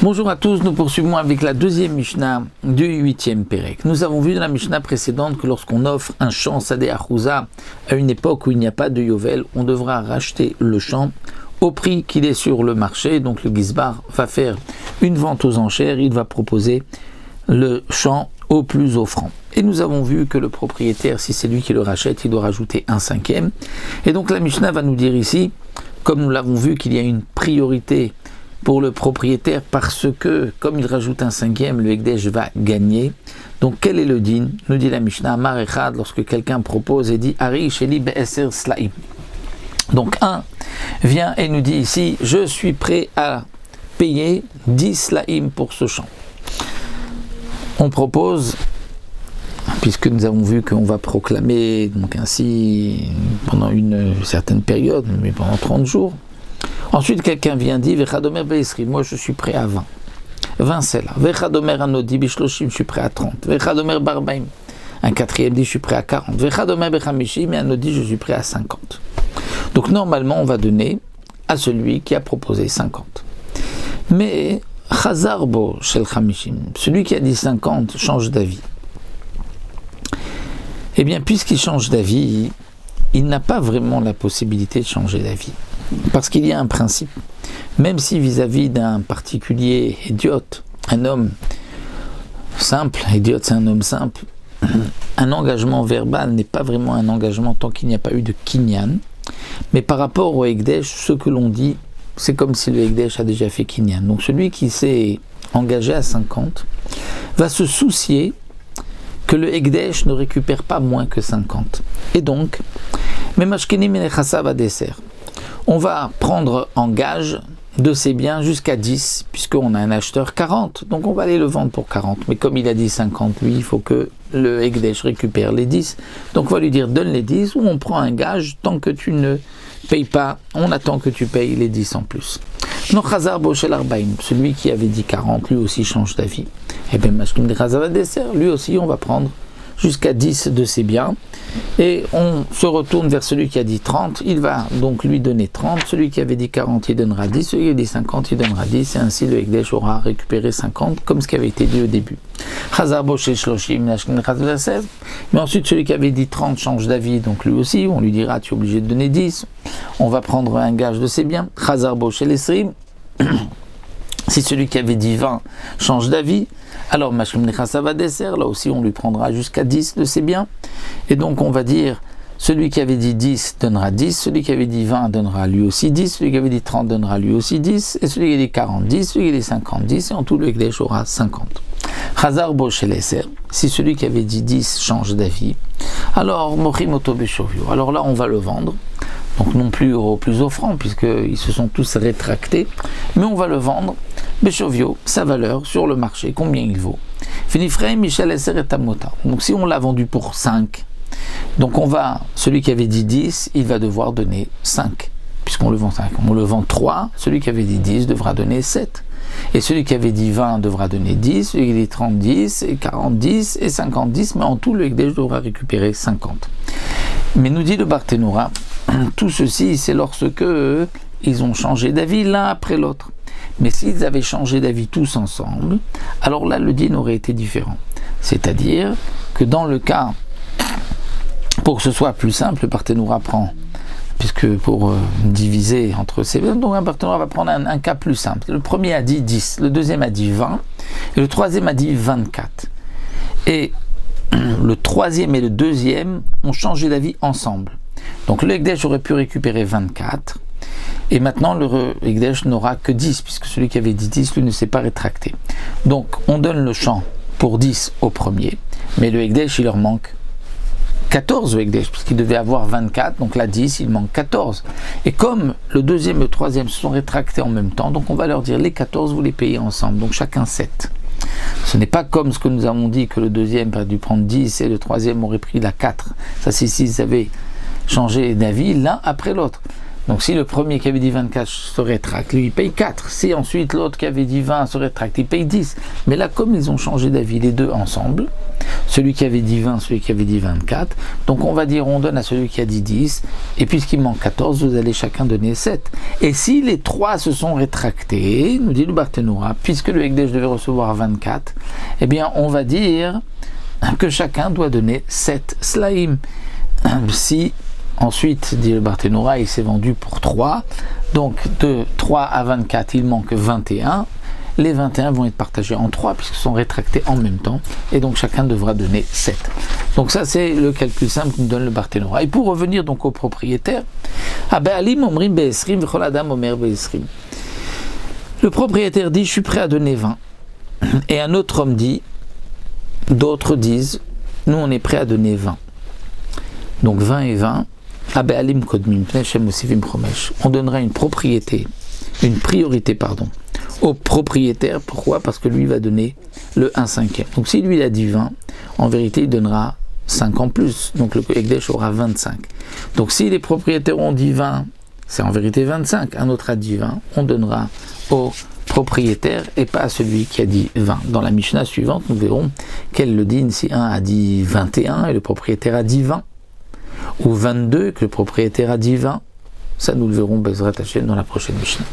Bonjour à tous, nous poursuivons avec la deuxième Mishnah du 8e Pérec. Nous avons vu dans la Mishnah précédente que lorsqu'on offre un champ Sadeh Achouza à une époque où il n'y a pas de Yovel, on devra racheter le champ au prix qu'il est sur le marché. Donc le Gizbar va faire une vente aux enchères, il va proposer le champ au plus offrant. Et nous avons vu que le propriétaire, si c'est lui qui le rachète, il doit rajouter un cinquième. Et donc la Mishnah va nous dire ici, comme nous l'avons vu, qu'il y a une priorité pour le propriétaire parce que, comme il rajoute un cinquième, le Ekdesh va gagner. Donc quel est le din? Nous dit la Mishnah, Amar Echad, lorsque quelqu'un propose et dit Ari Sheli Be'eser Slaim. Donc un vient et nous dit ici, je suis prêt à payer 10 Slaim pour ce champ. On propose, puisque nous avons vu qu'on va proclamer donc ainsi pendant une certaine période, mais pendant 30 jours. Ensuite, quelqu'un vient dire Vechadomer Be'esri, moi je suis prêt à 20. 20 c'est là. Vechadomer Anodi Bishloshim, je suis prêt à 30. Vechadomer Barbaim, un quatrième dit je suis prêt à 40. Vechadomer Bechamishim, et Anodi je suis prêt à 50. Donc normalement, on va donner à celui qui a proposé 50. Mais Chazarbo Shel Chamishim, celui qui a dit 50 change d'avis. Eh bien, puisqu'il change d'avis, il n'a pas vraiment la possibilité de changer d'avis. Parce qu'il y a un principe, même si vis-à-vis d'un particulier idiote, un homme simple, idiote c'est un homme simple, un engagement verbal n'est pas vraiment un engagement tant qu'il n'y a pas eu de kinyan, mais par rapport au Ekdesh, ce que l'on dit, c'est comme si le Ekdesh a déjà fait kinyan. Donc celui qui s'est engagé à 50 va se soucier que le Ekdesh ne récupère pas moins que 50. Et donc, on va prendre en gage de ses biens jusqu'à 10, puisqu'on a un acheteur 40, donc on va aller le vendre pour 40. Mais comme il a dit 50, lui, il faut que le Ekdesh récupère les 10. Donc on va lui dire, donne les 10, ou on prend un gage, tant que tu ne payes pas, on attend que tu payes les 10 en plus. Donc Chazar Boshel Arbaim, celui qui avait dit 40, lui aussi change d'avis. Et bien Mashkim de Chazar Adesser, lui aussi on va prendre jusqu'à 10 de ses biens, et on se retourne vers celui qui a dit 30, il va donc lui donner 30, celui qui avait dit 40 il donnera 10, celui qui a dit 50 il donnera 10, et ainsi le Ekdesh aura récupéré 50, comme ce qui avait été dit au début. Mais ensuite celui qui avait dit 30 change d'avis, donc lui aussi, on lui dira tu es obligé de donner 10, on va prendre un gage de ses biens. Si celui qui avait dit 20 change d'avis, alors Mashkim Nechasa va dessert, là aussi on lui prendra jusqu'à 10 de ses biens. Et donc on va dire, celui qui avait dit 10 donnera 10, celui qui avait dit 20 donnera lui aussi 10, celui qui avait dit 30 donnera lui aussi 10, et celui qui a dit 40, 10, celui qui a dit 50, 10, et en tout le Ekdesh aura 50. Chazar Bosheleser, si celui qui avait dit 10 change d'avis, alors Mochim Oto Beshovio, alors là on va le vendre. Donc non plus au plus offrant, puisqu'ils se sont tous rétractés, mais on va le vendre, Beshovio, sa valeur sur le marché, combien il vaut. Finifrei, Michel Esser et Tamota. Donc si on l'a vendu pour 5, donc celui qui avait dit 10, il va devoir donner 5, puisqu'on le vend 5. On le vend 3, celui qui avait dit 10 devra donner 7. Et celui qui avait dit 20 devra donner 10, celui qui avait dit 30, 10, et 40, 10, et 50, 10, mais en tout le Ekdesh devra récupérer 50. Mais nous dit le Barthénora, tout ceci c'est lorsque ils ont changé d'avis l'un après l'autre. Mais s'ils avaient changé d'avis tous ensemble, alors là le din aurait été différent. C'est-à-dire que dans le cas, pour que ce soit plus simple, le Barthénora prend, puisque pour diviser entre ces deux, donc un Barthénora va prendre un cas plus simple. Le premier a dit 10, le deuxième a dit 20, et le troisième a dit 24. Et le troisième et le deuxième ont changé d'avis ensemble. Donc le Ekdesh aurait pu récupérer 24, et maintenant le Ekdesh n'aura que 10, puisque celui qui avait dit 10, lui ne s'est pas rétracté. Donc on donne le champ pour 10 au premier, mais le Ekdesh il leur manque 14 au Ekdesh, puisqu'il devait avoir 24, donc là 10, il manque 14. Et comme le deuxième et le troisième se sont rétractés en même temps, donc on va leur dire les 14 vous les payez ensemble, donc chacun 7. Ce n'est pas comme ce que nous avons dit que le deuxième aurait dû prendre 10 et le troisième aurait pris la 4. Ça c'est s'ils avaient changé d'avis l'un après l'autre. Donc si le premier qui avait dit 24 se rétracte, lui il paye 4. Si ensuite l'autre qui avait dit 20 se rétracte, il paye 10. Mais là comme ils ont changé d'avis les deux ensemble, celui qui avait dit 20, celui qui avait dit 24. Donc on va dire, on donne à celui qui a dit 10, et puisqu'il manque 14, vous allez chacun donner 7. Et si les 3 se sont rétractés, nous dit le Barthénoura, puisque le Hekdesh devait recevoir 24, eh bien on va dire que chacun doit donner 7 slaim. Si ensuite, dit le Barthénoura, il s'est vendu pour 3, donc de 3 à 24, il manque 21. Les 21 vont être partagés en 3 puisqu'ils sont rétractés en même temps, et donc chacun devra donner 7. Donc ça c'est le calcul simple que nous donne le Barthénoura. Et pour revenir donc au propriétaire, le propriétaire dit je suis prêt à donner 20, et un autre homme dit, d'autres disent, nous on est prêt à donner 20. Donc 20 et 20, on donnera une priorité au propriétaire. Pourquoi? Parce que lui va donner le 1/5. Donc si lui il a dit 20, en vérité il donnera 5 en plus, donc le Hekdesh aura 25. Donc si les propriétaires ont dit 20, c'est en vérité 25, un autre a dit 20, on donnera au propriétaire et pas à celui qui a dit 20. Dans la Mishnah suivante, nous verrons quel le din si un a dit 21 et le propriétaire a dit 20, ou 22 que le propriétaire a dit 20. Ça nous le verrons Bezrat Hashem dans la prochaine Mishnah.